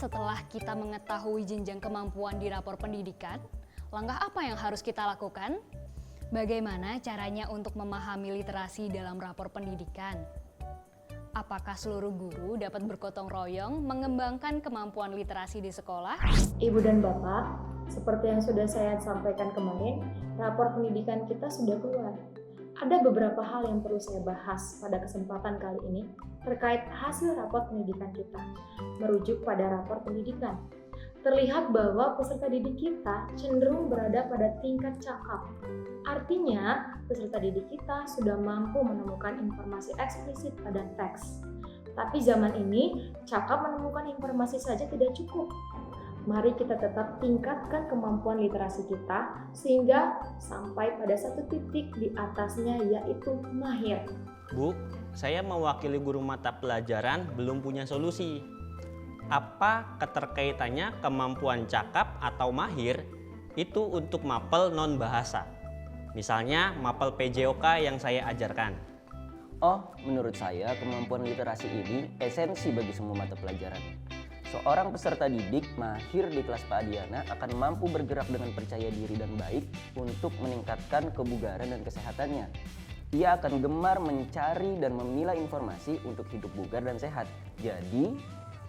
setelah kita mengetahui jenjang kemampuan di rapor pendidikan, langkah apa yang harus kita lakukan? Bagaimana caranya untuk memahami literasi dalam rapor pendidikan? Apakah seluruh guru dapat bergotong royong mengembangkan kemampuan literasi di sekolah? Ibu dan Bapak, seperti yang sudah saya sampaikan kemarin, rapor pendidikan kita sudah keluar. Ada beberapa hal yang perlu saya bahas pada kesempatan kali ini terkait hasil rapor pendidikan kita, merujuk pada rapor pendidikan. Terlihat bahwa peserta didik kita cenderung berada pada tingkat cakap. Artinya, peserta didik kita sudah mampu menemukan informasi eksplisit pada teks. Tapi zaman ini, cakap menemukan informasi saja tidak cukup. Mari kita tetap tingkatkan kemampuan literasi kita sehingga sampai pada satu titik di atasnya, yaitu mahir. Bu, saya mewakili guru mata pelajaran belum punya solusi. Apa keterkaitannya kemampuan cakap atau mahir itu untuk mapel non-bahasa? Misalnya mapel PJOK yang saya ajarkan. Oh, menurut saya kemampuan literasi ini esensi bagi semua mata pelajaran. Seorang peserta didik mahir di kelas Pak Adiana akan mampu bergerak dengan percaya diri dan baik untuk meningkatkan kebugaran dan kesehatannya. Ia akan gemar mencari dan memilah informasi untuk hidup bugar dan sehat. Jadi,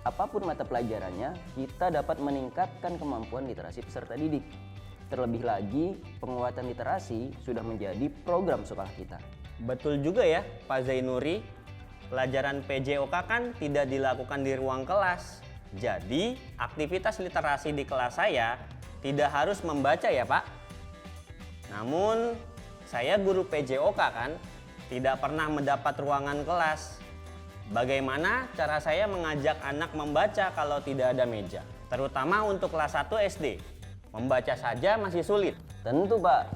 apapun mata pelajarannya, kita dapat meningkatkan kemampuan literasi peserta didik. Terlebih lagi, penguatan literasi sudah menjadi program sekolah kita. Betul juga ya Pak Zainuri, pelajaran PJOK kan tidak dilakukan di ruang kelas. Jadi, aktivitas literasi di kelas saya tidak harus membaca ya Pak. Namun, saya guru PJOK kan, tidak pernah mendapat ruangan kelas. Bagaimana cara saya mengajak anak membaca kalau tidak ada meja? Terutama untuk kelas 1 SD. Membaca saja masih sulit. Tentu Pak,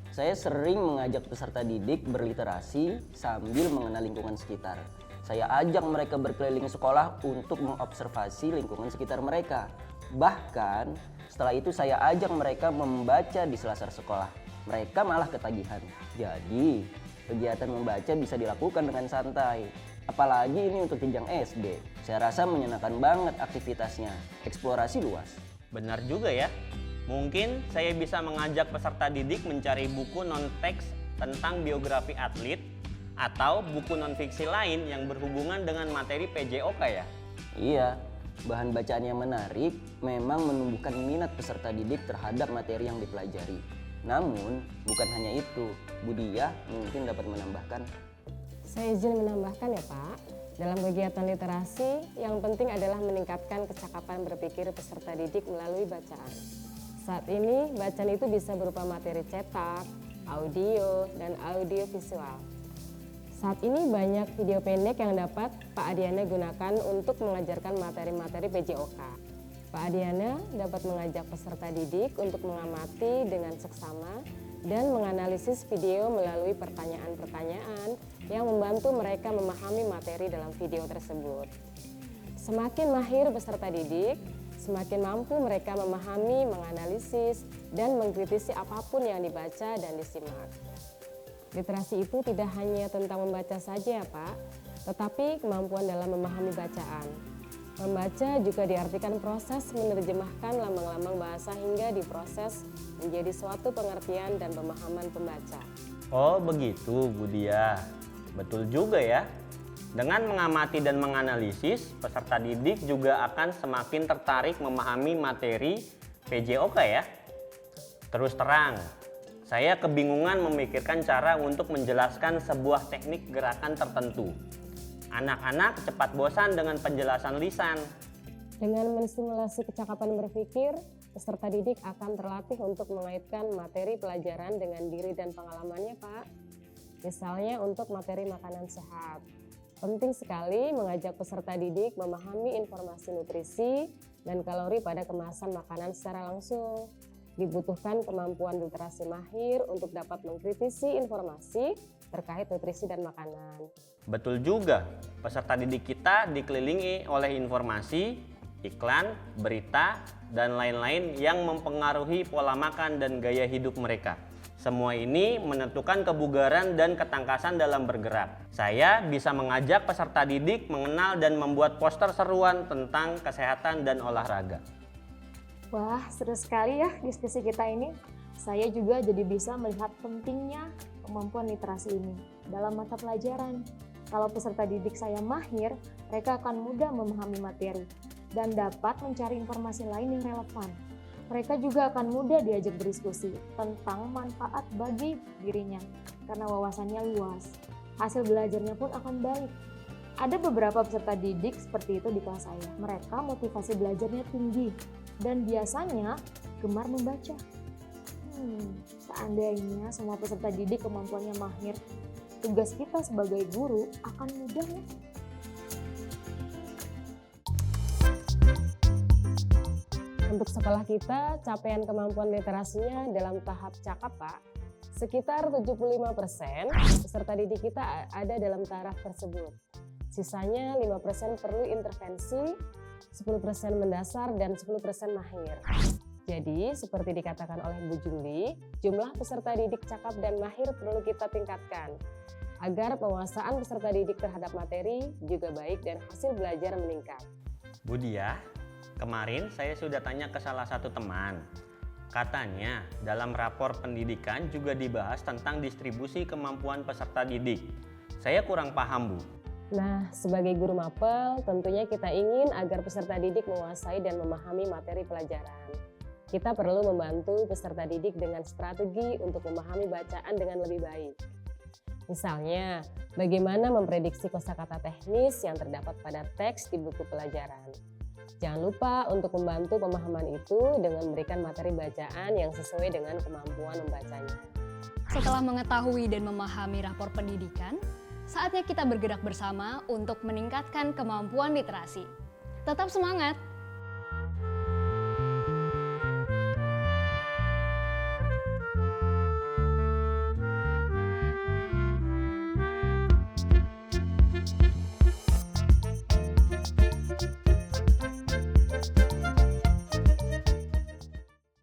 saya sering mengajak peserta didik berliterasi sambil mengenal lingkungan sekitar. Saya ajak mereka berkeliling sekolah untuk mengobservasi lingkungan sekitar mereka. Bahkan setelah itu saya ajak mereka membaca di selasar sekolah. Mereka malah ketagihan. Jadi kegiatan membaca bisa dilakukan dengan santai. Apalagi ini untuk jenjang SD. Saya rasa menyenangkan banget aktivitasnya. Eksplorasi luas. Benar juga ya. Mungkin saya bisa mengajak peserta didik mencari buku non-teks tentang biografi atlet atau buku non-fiksi lain yang berhubungan dengan materi PJOK ya? Iya, bahan bacaan yang menarik memang menumbuhkan minat peserta didik terhadap materi yang dipelajari. Namun, bukan hanya itu, Bu Diah mungkin dapat menambahkan. Saya izin menambahkan ya Pak, dalam kegiatan literasi yang penting adalah meningkatkan kecakapan berpikir peserta didik melalui bacaan. Saat ini, bacaan itu bisa berupa materi cetak, audio, dan audio visual. Saat ini banyak video pendek yang dapat Pak Adiana gunakan untuk mengajarkan materi-materi PJOK. Pak Adiana dapat mengajak peserta didik untuk mengamati dengan seksama dan menganalisis video melalui pertanyaan-pertanyaan yang membantu mereka memahami materi dalam video tersebut. Semakin mahir peserta didik, semakin mampu mereka memahami, menganalisis, dan mengkritisi apapun yang dibaca dan disimak. Literasi itu tidak hanya tentang membaca saja ya Pak, tetapi kemampuan dalam memahami bacaan. Membaca juga diartikan proses menerjemahkan lambang-lambang bahasa hingga diproses menjadi suatu pengertian dan pemahaman pembaca. Oh begitu Bu Diah, betul juga ya. Dengan mengamati dan menganalisis, peserta didik juga akan semakin tertarik memahami materi PJOK ya. Terus terang, saya kebingungan memikirkan cara untuk menjelaskan sebuah teknik gerakan tertentu. Anak-anak cepat bosan dengan penjelasan lisan. Dengan menstimulasi kecakapan berpikir, peserta didik akan terlatih untuk mengaitkan materi pelajaran dengan diri dan pengalamannya Pak. Misalnya untuk materi makanan sehat. Penting sekali mengajak peserta didik memahami informasi nutrisi dan kalori pada kemasan makanan secara langsung. Dibutuhkan kemampuan literasi mahir untuk dapat mengkritisi informasi terkait nutrisi dan makanan. Betul juga, peserta didik kita dikelilingi oleh informasi, iklan, berita, dan lain-lain yang mempengaruhi pola makan dan gaya hidup mereka. Semua ini menentukan kebugaran dan ketangkasan dalam bergerak. Saya bisa mengajak peserta didik mengenal dan membuat poster seruan tentang kesehatan dan olahraga. Wah, seru sekali ya diskusi kita ini. Saya juga jadi bisa melihat pentingnya kemampuan literasi ini dalam mata pelajaran. Kalau peserta didik saya mahir, mereka akan mudah memahami materi dan dapat mencari informasi lain yang relevan. Mereka juga akan mudah diajak berdiskusi tentang manfaat bagi dirinya karena wawasannya luas. Hasil belajarnya pun akan baik. Ada beberapa peserta didik seperti itu di kelas saya. Mereka motivasi belajarnya tinggi dan biasanya gemar membaca. Seandainya semua peserta didik kemampuannya mahir, tugas kita sebagai guru akan mudah ya. Untuk sekolah kita, capaian kemampuan literasinya dalam tahap cakap, Pak. Sekitar 75% peserta didik kita ada dalam taraf tersebut. Sisanya 5% perlu intervensi, 10% mendasar, dan 10% mahir. Jadi, seperti dikatakan oleh Bu Juli, jumlah peserta didik cakap dan mahir perlu kita tingkatkan agar penguasaan peserta didik terhadap materi juga baik dan hasil belajar meningkat. Bu Diah, kemarin saya sudah tanya ke salah satu teman. Katanya dalam rapor pendidikan juga dibahas tentang distribusi kemampuan peserta didik. Saya kurang paham, Bu. Nah, sebagai guru mapel, tentunya kita ingin agar peserta didik menguasai dan memahami materi pelajaran. Kita perlu membantu peserta didik dengan strategi untuk memahami bacaan dengan lebih baik. Misalnya, bagaimana memprediksi kosakata teknis yang terdapat pada teks di buku pelajaran. Jangan lupa untuk membantu pemahaman itu dengan memberikan materi bacaan yang sesuai dengan kemampuan membacanya. Setelah mengetahui dan memahami rapor pendidikan, saatnya kita bergerak bersama untuk meningkatkan kemampuan literasi. Tetap semangat!